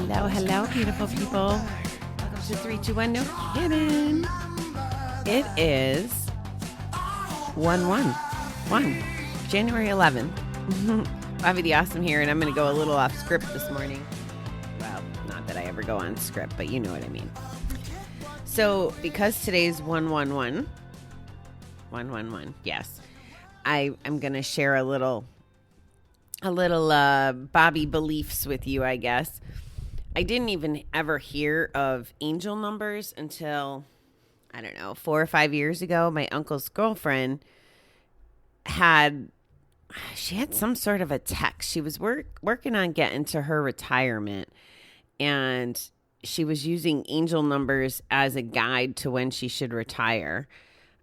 Hello, hello, beautiful people. Welcome to 321 No Kidding. It is 1/1, January 11th. Bobby the Awesome here, and I'm going to go a little off script this morning. Well, not that I ever go on script, but you know what I mean. So, because today's 1/1/1, yes, I'm going to share a little Bobby beliefs with you, I guess. I didn't even ever hear of angel numbers until, I don't know, 4 or 5 years ago. My uncle's girlfriend had some sort of a text. She was working on getting to her retirement, and she was using angel numbers as a guide to when she should retire.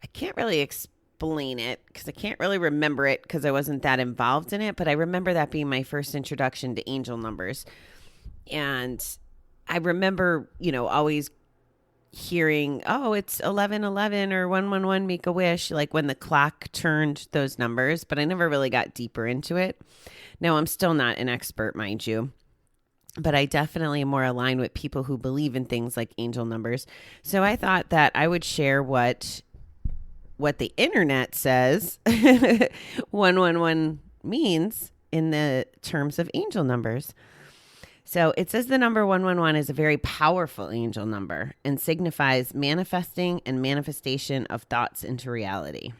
I can't really explain it because I can't really remember it because I wasn't that involved in it, but I remember that being my first introduction to angel numbers. And I remember, always hearing, oh, it's 1111 or 111, make a wish, like when the clock turned those numbers, but I never really got deeper into it. Now, I'm still not an expert, mind you, but I definitely am more aligned with people who believe in things like angel numbers. So I thought that I would share what the internet says 111 means in the terms of angel numbers. So it says the number 111 is a very powerful angel number and signifies manifesting and manifestation of thoughts into reality.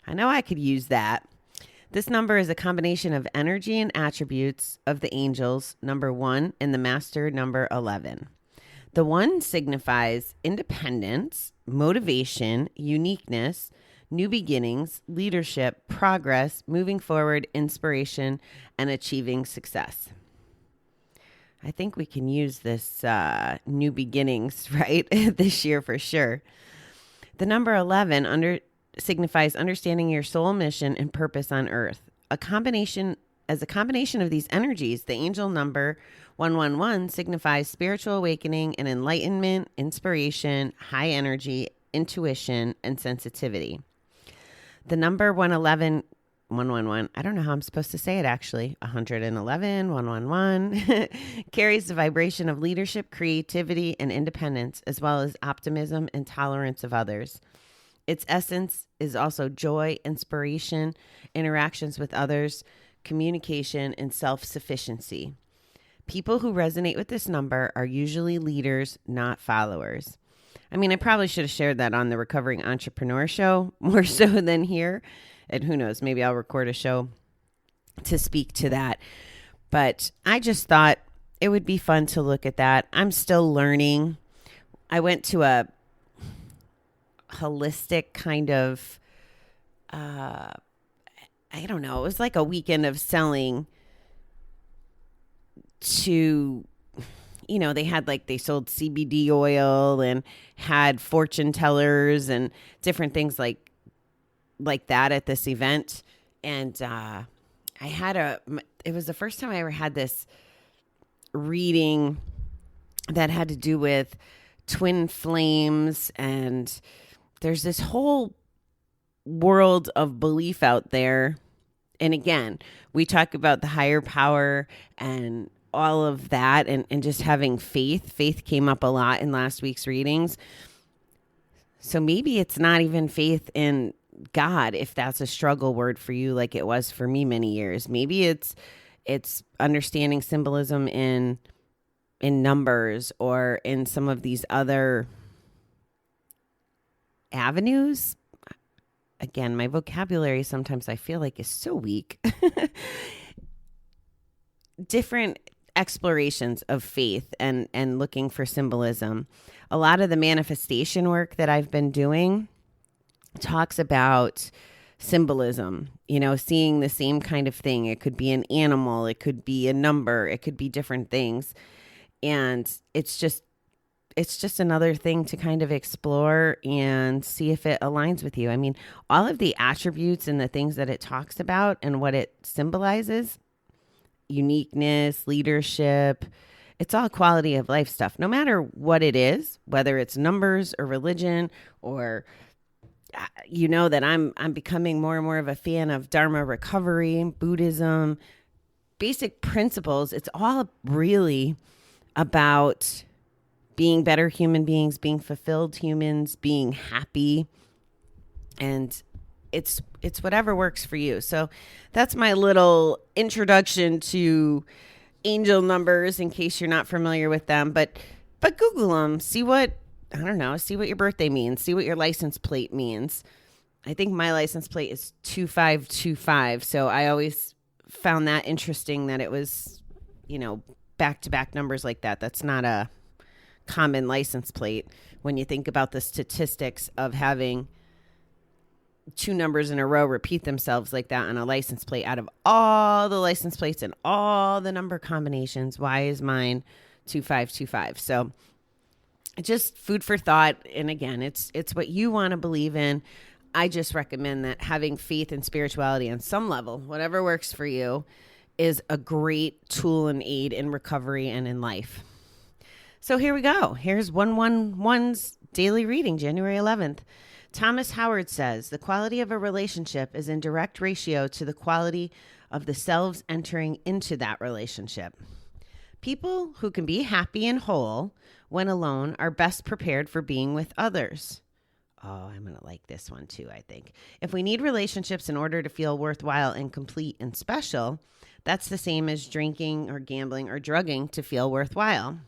I know I could use that. This number is a combination of energy and attributes of the angels, number 1, and the master, number 11. The 1 signifies independence, motivation, uniqueness, new beginnings, leadership, progress, moving forward, inspiration, and achieving success. I think we can use this new beginnings, right, this year for sure. The number 11 signifies understanding your soul mission and purpose on earth. As a combination of these energies, the angel number 111 signifies spiritual awakening and enlightenment, inspiration, high energy, intuition, and sensitivity. The number 111, I don't know how I'm supposed to say it actually. 111, 111 carries the vibration of leadership, creativity, and independence, as well as optimism and tolerance of others. Its essence is also joy, inspiration, interactions with others, communication, and self-sufficiency. People who resonate with this number are usually leaders, not followers. I mean, I probably should have shared that on the Recovering Entrepreneur show more so than here. And who knows, maybe I'll record a show to speak to that. But I just thought it would be fun to look at that. I'm still learning. I went to a holistic kind of, I don't know, it was like a weekend of selling to, they sold CBD oil and had fortune tellers and different things like that at this event. And it was the first time I ever had this reading that had to do with twin flames. And there's this whole world of belief out there. And again, we talk about the higher power and all of that and just having faith. Faith came up a lot in last week's readings. So maybe it's not even faith in God, if that's a struggle word for you, like it was for me many years. Maybe it's understanding symbolism in numbers or in some of these other avenues. Again, my vocabulary sometimes I feel like is so weak. Different explorations of faith and looking for symbolism. A lot of the manifestation work that I've been doing talks about symbolism, seeing the same kind of thing. It could be an animal, it could be a number, it could be different things. And it's just another thing to kind of explore and see if it aligns with you. I mean, all of the attributes and the things that it talks about and what it symbolizes, uniqueness, leadership, it's all quality of life stuff, no matter what it is, whether it's numbers or religion or that I'm becoming more and more of a fan of Dharma recovery, Buddhism, basic principles. It's all really about being better human beings, being fulfilled humans, being happy. And it's whatever works for you. So that's my little introduction to angel numbers in case you're not familiar with them. But Google them. See what your birthday means. See what your license plate means. I think my license plate is 2525. So I always found that interesting that it was, back-to-back numbers like that. That's not a common license plate when you think about the statistics of having two numbers in a row repeat themselves like that on a license plate. Out of all the license plates and all the number combinations, why is mine 2525? So just food for thought. And again, it's what you want to believe in. I just recommend that having faith and spirituality on some level, whatever works for you, is a great tool and aid in recovery and in life. So here we go. Here's 111's daily reading, January 11th. Thomas Howard says, the quality of a relationship is in direct ratio to the quality of the selves entering into that relationship. People who can be happy and whole when alone are best prepared for being with others. Oh, I'm going to like this one too, I think. If we need relationships in order to feel worthwhile and complete and special, that's the same as drinking or gambling or drugging to feel worthwhile.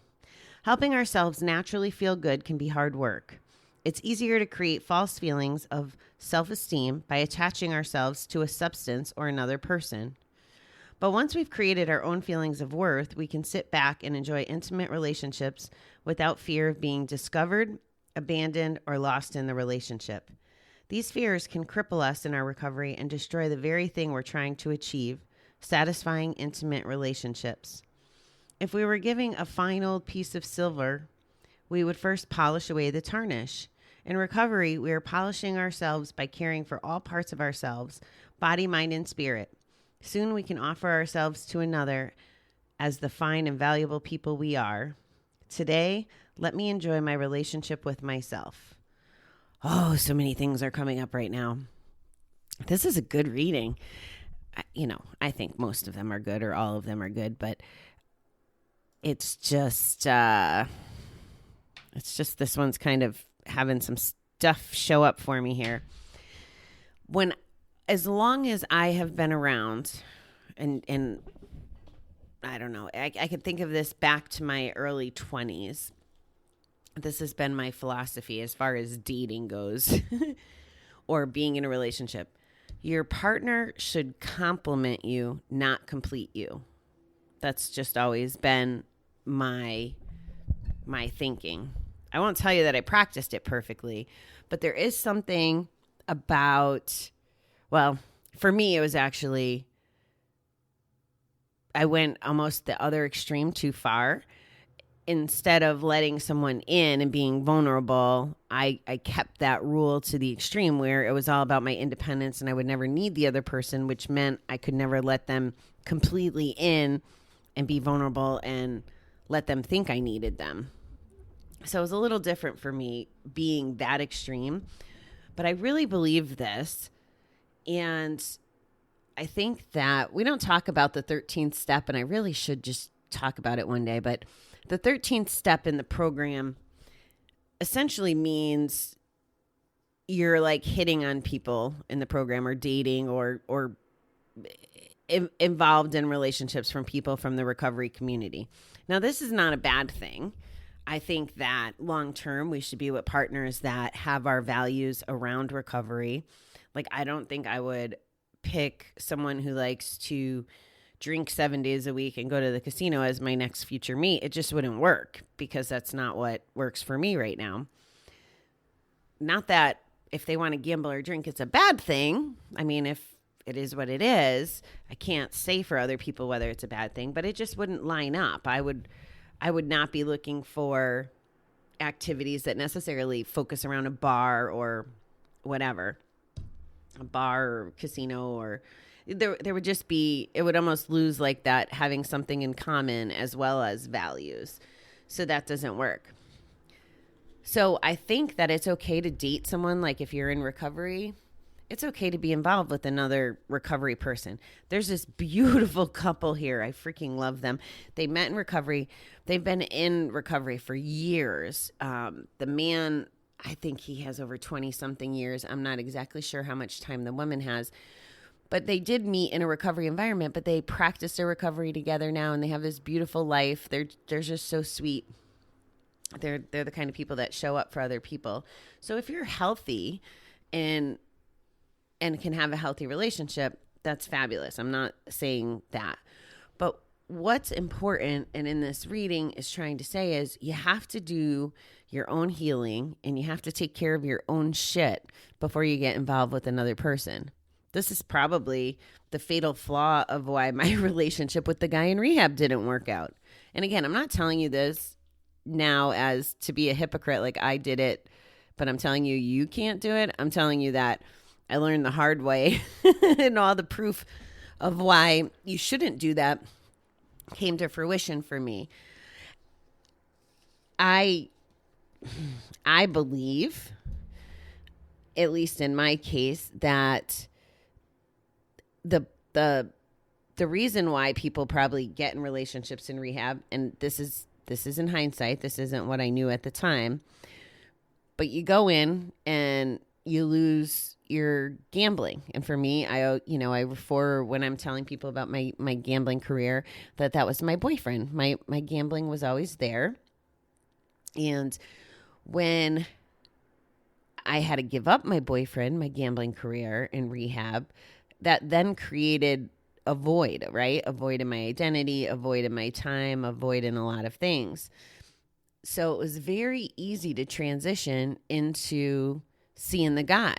Helping ourselves naturally feel good can be hard work. It's easier to create false feelings of self-esteem by attaching ourselves to a substance or another person. But once we've created our own feelings of worth, we can sit back and enjoy intimate relationships without fear of being discovered, abandoned, or lost in the relationship. These fears can cripple us in our recovery and destroy the very thing we're trying to achieve, satisfying intimate relationships. If we were giving a fine old piece of silver, we would first polish away the tarnish. In recovery, we are polishing ourselves by caring for all parts of ourselves, body, mind, and spirit. Soon we can offer ourselves to another as the fine and valuable people we are. Today, let me enjoy my relationship with myself. Oh, so many things are coming up right now. This is a good reading. I think most of them are good or all of them are good, but it's just this one's kind of having some stuff show up for me here. As long as I have been around, and I don't know, I could think of this back to my early 20s. This has been my philosophy as far as dating goes or being in a relationship. Your partner should complement you, not complete you. That's just always been my thinking. I won't tell you that I practiced it perfectly, but there is something about, well, for me, it was actually, I went almost the other extreme too far. Instead of letting someone in and being vulnerable, I kept that rule to the extreme where it was all about my independence and I would never need the other person, which meant I could never let them completely in and be vulnerable and let them think I needed them. So it was a little different for me being that extreme, but I really believe this. And I think that we don't talk about the 13th step, and I really should just talk about it one day, but the 13th step in the program essentially means you're like hitting on people in the program or dating or involved in relationships from people from the recovery community. Now, this is not a bad thing. I think that long term, we should be with partners that have our values around recovery. Like, I don't think I would pick someone who likes to drink 7 days a week and go to the casino as my next future mate. It just wouldn't work because that's not what works for me right now. Not that if they want to gamble or drink, it's a bad thing. I mean, if it is what it is, I can't say for other people whether it's a bad thing, but it just wouldn't line up. I would not be looking for activities that necessarily focus around a bar or whatever, a bar or casino, or there would just be, it would almost lose like that having something in common as well as values. So that doesn't work. So I think that it's okay to date someone, like if you're in recovery It's okay to be involved with another recovery person. There's this beautiful couple here. I freaking love them. They met in recovery. They've been in recovery for years. The man, I think he has over 20 something years. I'm not exactly sure how much time the woman has, but they did meet in a recovery environment, but they practice their recovery together now and they have this beautiful life. They're just so sweet. They're the kind of people that show up for other people. So if you're healthy and can have a healthy relationship, that's fabulous. I'm not saying that. But what's important, and in this reading is trying to say, is you have to do your own healing and you have to take care of your own shit before you get involved with another person. This is probably the fatal flaw of why my relationship with the guy in rehab didn't work out. And again, I'm not telling you this now as to be a hypocrite, like I did it, but I'm telling you, you can't do it. I'm telling you that I learned the hard way and all the proof of why you shouldn't do that came to fruition for me. I believe, at least in my case, that the reason why people probably get in relationships in rehab, and this is in hindsight, this isn't what I knew at the time, but you go in and you lose your gambling. And for me, I refer when I'm telling people about my gambling career, that was my boyfriend. My gambling was always there. And when I had to give up my boyfriend, my gambling career in rehab, that then created a void, right? A void in my identity, a void in my time, a void in a lot of things. So it was very easy to transition into seeing the guy,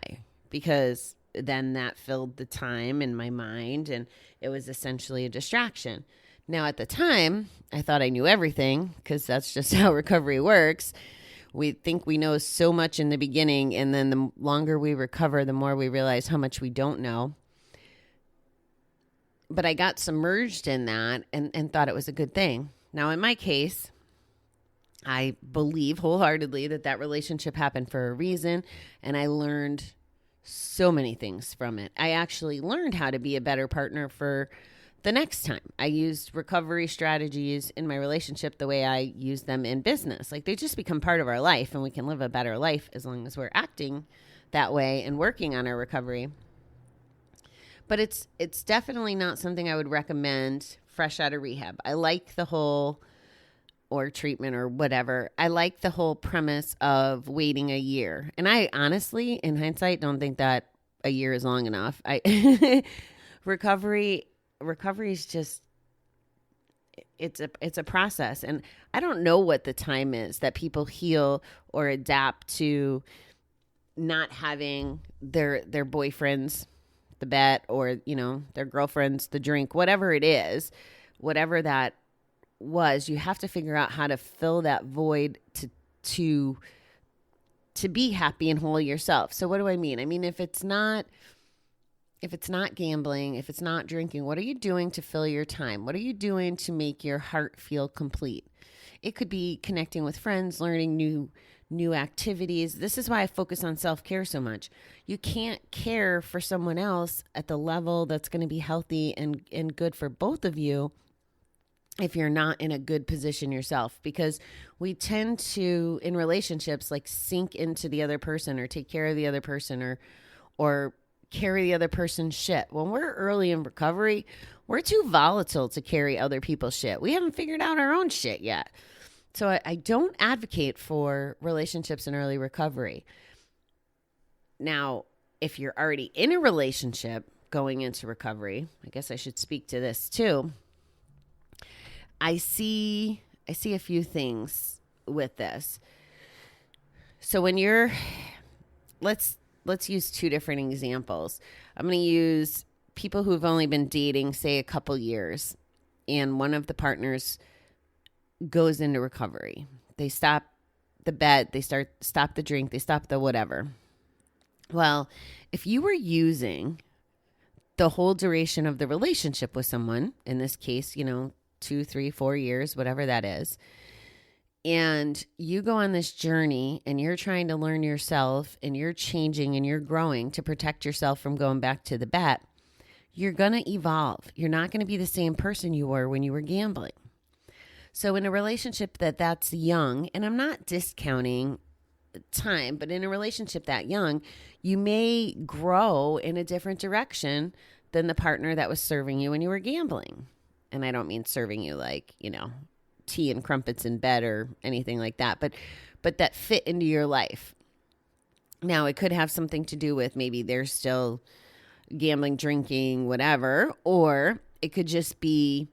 because then that filled the time in my mind and it was essentially a distraction. Now at the time, I thought I knew everything, because that's just how recovery works. We think we know so much in the beginning, and then the longer we recover, the more we realize how much we don't know. But I got submerged in that and thought it was a good thing. Now in my case, I believe wholeheartedly that relationship happened for a reason, and I learned so many things from it. I actually learned how to be a better partner for the next time. I used recovery strategies in my relationship the way I use them in business. Like, they just become part of our life, and we can live a better life as long as we're acting that way and working on our recovery. But it's definitely not something I would recommend fresh out of rehab. I like the whole, or treatment or whatever, I like the whole premise of waiting a year. And I honestly, in hindsight, don't think that a year is long enough. Recovery is just, it's a process. And I don't know what the time is that people heal or adapt to not having their boyfriends, the bet, or, their girlfriends, the drink, whatever it is, whatever that was, you have to figure out how to fill that void to be happy and whole yourself. So what do I mean? I mean, if it's not gambling, if it's not drinking, what are you doing to fill your time? What are you doing to make your heart feel complete? It could be connecting with friends, learning new activities. This is why I focus on self-care so much. You can't care for someone else at the level that's going to be healthy and good for both of you if you're not in a good position yourself, because we tend to, in relationships, like sink into the other person or take care of the other person or carry the other person's shit. When we're early in recovery, we're too volatile to carry other people's shit. We haven't figured out our own shit yet. So I don't advocate for relationships in early recovery. Now, if you're already in a relationship going into recovery, I guess I should speak to this too. I see a few things with this. So when let's use two different examples. I'm going to use people who've only been dating, say, a couple years, and one of the partners goes into recovery. They stop the bet, they stop the drink, they stop the whatever. Well, if you were using the whole duration of the relationship with someone, in this case, 2, 3, 4 years, whatever that is, and you go on this journey and you're trying to learn yourself and you're changing and you're growing to protect yourself from going back to the bet, you're going to evolve. You're not going to be the same person you were when you were gambling. So in a relationship that's young, and I'm not discounting time, but in a relationship that young, you may grow in a different direction than the partner that was serving you when you were gambling. And I don't mean serving you like, tea and crumpets in bed or anything like that, but that fit into your life. Now, it could have something to do with maybe they're still gambling, drinking, whatever, or it could just be,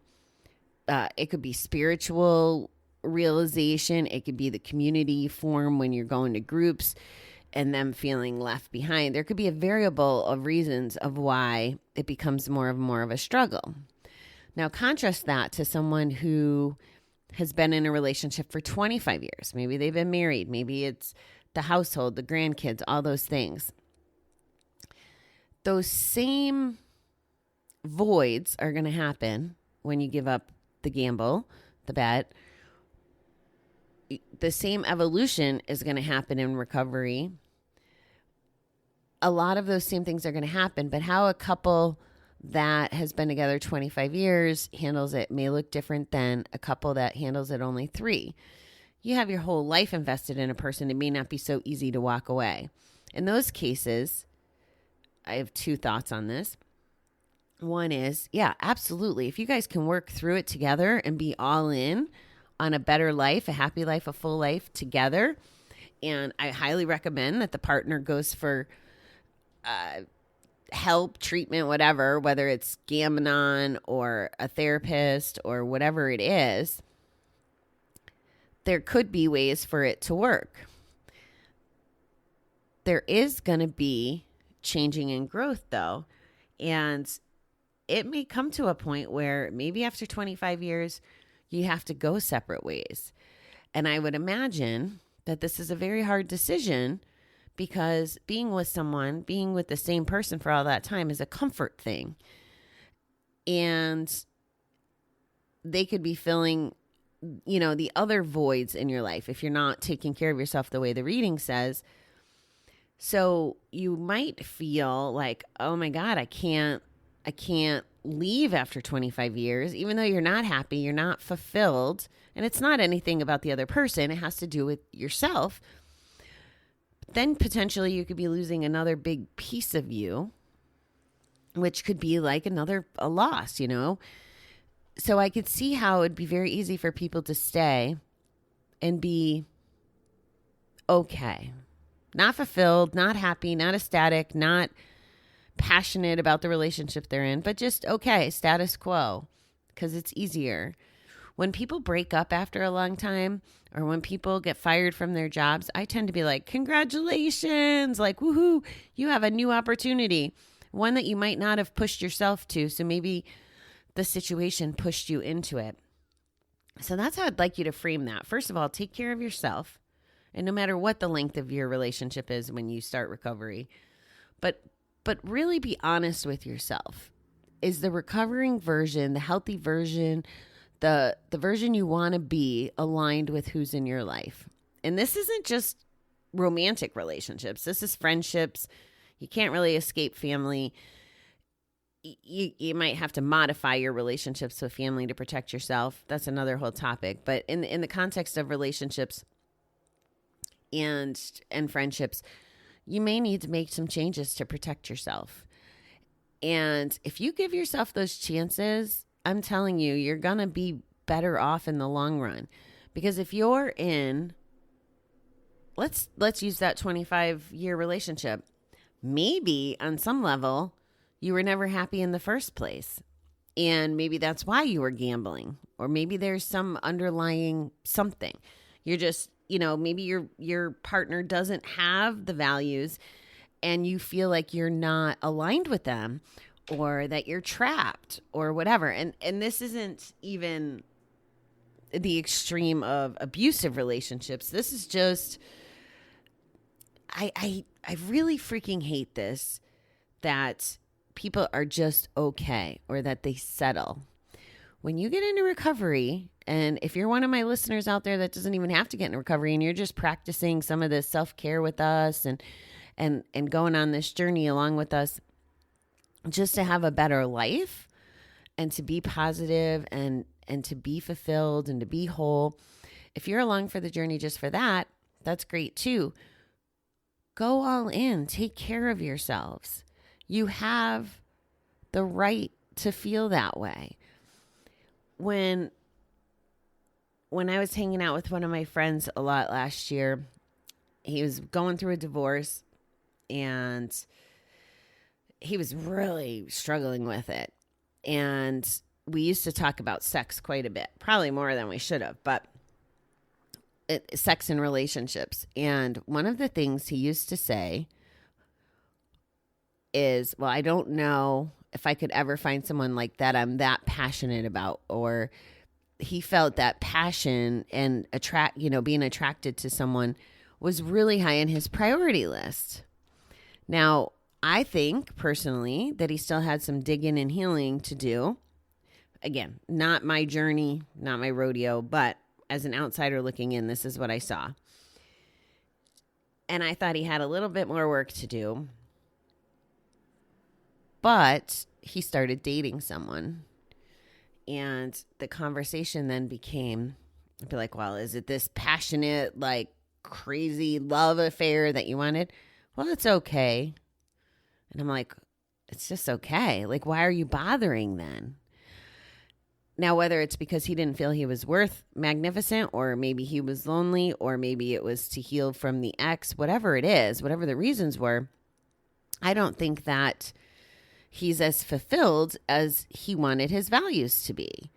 it could be spiritual realization. It could be the community you form when you're going to groups and them feeling left behind. There could be a variable of reasons of why it becomes more of a struggle. Now, contrast that to someone who has been in a relationship for 25 years. Maybe they've been married. Maybe it's the household, the grandkids, all those things. Those same voids are going to happen when you give up the gamble, the bet. The same evolution is going to happen in recovery. A lot of those same things are going to happen, but how a couple that has been together 25 years handles it may look different than a couple that handles it only 3. You have your whole life invested in a person. It may not be so easy to walk away. In those cases, I have 2 thoughts on this. One is, yeah, absolutely. If you guys can work through it together and be all in on a better life, a happy life, a full life together, and I highly recommend that the partner goes for help, treatment, whatever, whether it's Gam-Anon or a therapist or whatever it is, there could be ways for it to work. There is going to be changing and growth, though, and it may come to a point where maybe after 25 years, you have to go separate ways. And I would imagine that this is a very hard decision because being with someone, being with the same person for all that time is a comfort thing. And they could be filling, the other voids in your life if you're not taking care of yourself the way the reading says. So you might feel like, oh my God, I can't leave after 25 years, even though you're not happy, you're not fulfilled. And it's not anything about the other person. It has to do with yourself. Then potentially you could be losing another big piece of you, which could be like a loss, So I could see how it'd be very easy for people to stay and be okay. Not fulfilled, not happy, not ecstatic, not passionate about the relationship they're in, but just okay, status quo, because it's easier. When people break up after a long time or when people get fired from their jobs, I tend to be like, congratulations, like, woohoo, you have a new opportunity, one that you might not have pushed yourself to. So maybe the situation pushed you into it. So that's how I'd like you to frame that. First of all, take care of yourself. And no matter what the length of your relationship is when you start recovery, but really be honest with yourself. Is the recovering version, the healthy version, the version you want to be aligned with who's in your life? And this isn't just romantic relationships. This is friendships. You can't really escape family. You might have to modify your relationships with family to protect yourself. That's another whole topic. But in the context of relationships and friendships, you may need to make some changes to protect yourself. And if you give yourself those chances, I'm telling you, you're going to be better off in the long run. Because if you're in, let's use that 25-year relationship. Maybe on some level, you were never happy in the first place. And maybe that's why you were gambling. Or maybe there's some underlying something. You're just, maybe your partner doesn't have the values and you feel like you're not aligned with them or that you're trapped or whatever. And this isn't even the extreme of abusive relationships. This is just, I really freaking hate this, that people are just okay or that they settle. when you get into recovery, and if you're one of my listeners out there that doesn't even have to get in recovery and you're just practicing some of this self-care with us and going on this journey along with us just to have a better life and to be positive and to be fulfilled and to be whole. If you're along for the journey just for that, that's great too. Go all in. Take care of yourselves. You have the right to feel that way. When I was hanging out with one of my friends a lot last year, he was going through a divorce and he was really struggling with it. And we used to talk about sex quite a bit, probably more than we should have, but sex and relationships. And one of the things he used to say is, well, I don't know if I could ever find someone like that I'm that passionate about. Or he felt that passion and being attracted to someone was really high in his priority list. Now, I think personally that he still had some digging and healing to do. Again, not my journey, not my rodeo, but as an outsider looking in, this is what I saw. And I thought he had a little bit more work to do. But he started dating someone. And the conversation then became, I'd be like, well, is it this passionate, like crazy love affair that you wanted? Well, it's okay. And I'm like, it's just okay. Like, why are you bothering then? Now, whether it's because he didn't feel he was worth magnificent, or maybe he was lonely, or maybe it was to heal from the ex, whatever it is, whatever the reasons were, I don't think that he's as fulfilled as he wanted his values to be.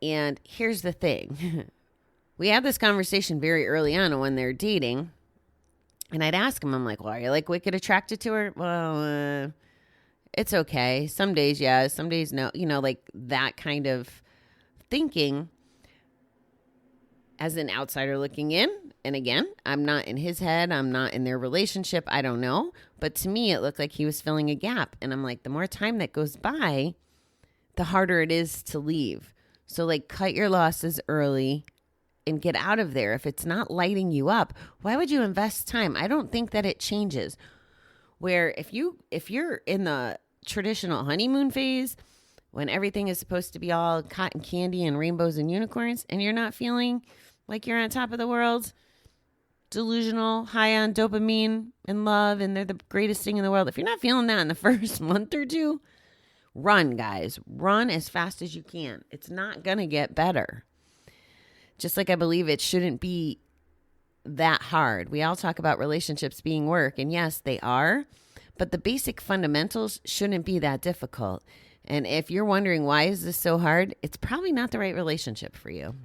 And here's the thing. We had this conversation very early on when they're dating. And I'd ask him, I'm like, well, are you like wicked attracted to her? Well, it's okay. Some days, yeah. Some days, no. Like that kind of thinking as an outsider looking in. And again, I'm not in his head. I'm not in their relationship. I don't know. But to me, it looked like he was filling a gap. And I'm like, the more time that goes by, the harder it is to leave. So like cut your losses early and get out of there. If it's not lighting you up, why would you invest time? I don't think that it changes. Where if you're in the traditional honeymoon phase, when everything is supposed to be all cotton candy and rainbows and unicorns, and you're not feeling like you're on top of the world, delusional, high on dopamine and love, and they're the greatest thing in the world. If you're not feeling that in the first month or two, run, guys. Run as fast as you can. It's not going to get better. Just like I believe it shouldn't be that hard. We all talk about relationships being work, and yes, they are, but the basic fundamentals shouldn't be that difficult. And if you're wondering why is this so hard, it's probably not the right relationship for you.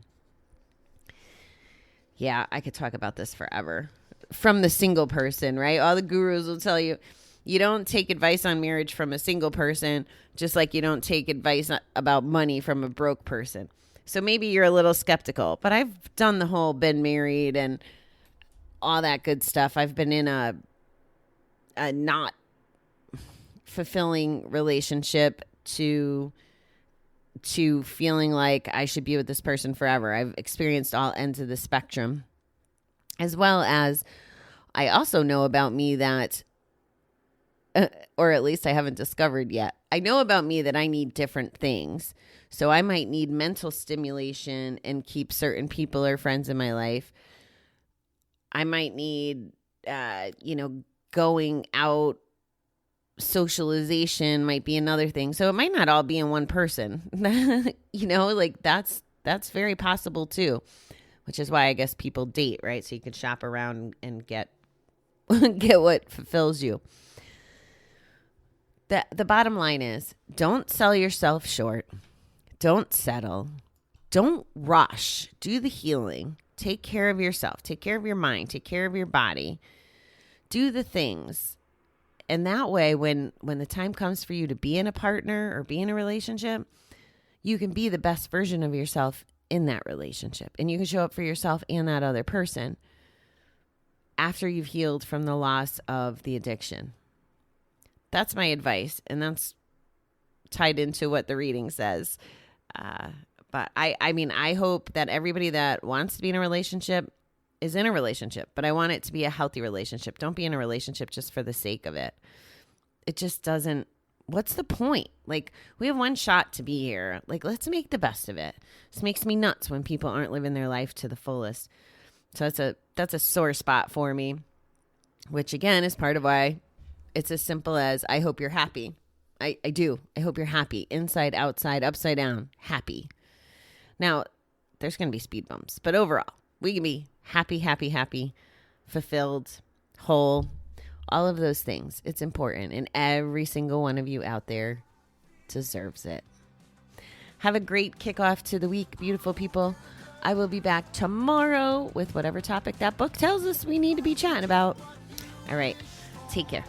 Yeah, I could talk about this forever. From the single person, right? All the gurus will tell you, you don't take advice on marriage from a single person, just like you don't take advice about money from a broke person. So maybe you're a little skeptical, but I've done the whole been married and all that good stuff. I've been in a not fulfilling relationship to feeling like I should be with this person forever. I've experienced all ends of the spectrum, as well as I also know about me that, or at least I haven't discovered yet. I know about me that I need different things. So I might need mental stimulation and keep certain people or friends in my life. I might need, going out. Socialization might be another thing. So it might not all be in one person, like that's very possible too, which is why I guess people date, right? So you can shop around and get what fulfills you. The bottom line is, don't sell yourself short. Don't settle. Don't rush. Do the healing. Take care of yourself. Take care of your mind. Take care of your body. Do the things. And that way, when the time comes for you to be in a partner or be in a relationship, you can be the best version of yourself in that relationship. And you can show up for yourself and that other person after you've healed from the loss of the addiction. That's my advice. And that's tied into what the reading says. But I mean, I hope that everybody that wants to be in a relationship is in a relationship, but I want it to be a healthy relationship. Don't be in a relationship just for the sake of it. It just doesn't, what's the point? Like, we have one shot to be here. Like, let's make the best of it. This makes me nuts when people aren't living their life to the fullest. So that's a sore spot for me, which again is part of why it's as simple as I hope you're happy. I do. I hope you're happy. Inside, outside, upside down, happy. Now, there's going to be speed bumps, but overall, we can be happy, happy, happy, fulfilled, whole, all of those things. It's important, and every single one of you out there deserves it. Have a great kickoff to the week, beautiful people. I will be back tomorrow with whatever topic that book tells us we need to be chatting about. All right. Take care.